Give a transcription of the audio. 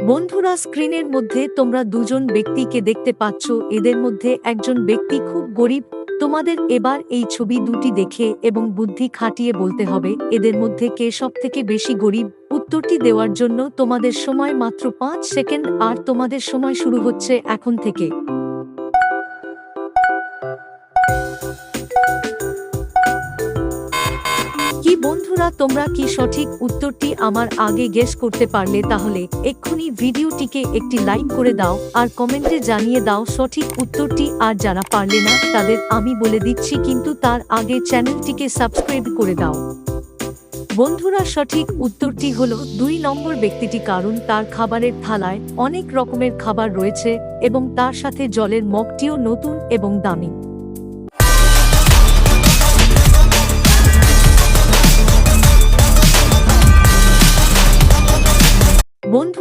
বন্ধুরা, স্ক্রিনের মধ্যে তোমরা দুজন ব্যক্তিকে দেখতে পাচ্ছ। এদের মধ্যে একজন ব্যক্তি খুব গরিব। তোমাদের এবার এই ছবি দুটি দেখে এবং বুদ্ধি খাটিয়ে বলতে হবে এদের মধ্যে কে সবথেকে বেশি গরিব। উত্তরটি দেওয়ার জন্য তোমাদের সময় মাত্র 5 সেকেন্ড, আর তোমাদের সময় শুরু হচ্ছে এখন থেকে। কি বন্ধুরা, তোমরা কি সঠিক উত্তরটি আমার আগে গেস করতে পারলে? তাহলে এক্ষুনি ভিডিওটিকে একটি লাইক করে দাও আর কমেন্টে জানিয়ে দাও সঠিক উত্তরটি। আর যারা পারলে না তাদের আমি বলে দিচ্ছি, কিন্তু তার আগে চ্যানেলটিকে সাবস্ক্রাইব করে দাও। বন্ধুরা, সঠিক উত্তরটি হলো 2 নম্বর ব্যক্তিটি, কারণ তার খাবারের থালায় অনেক রকমের খাবার রয়েছে এবং তার সাথে জলের মগটিও নতুন এবং দামি। বন্ধুরা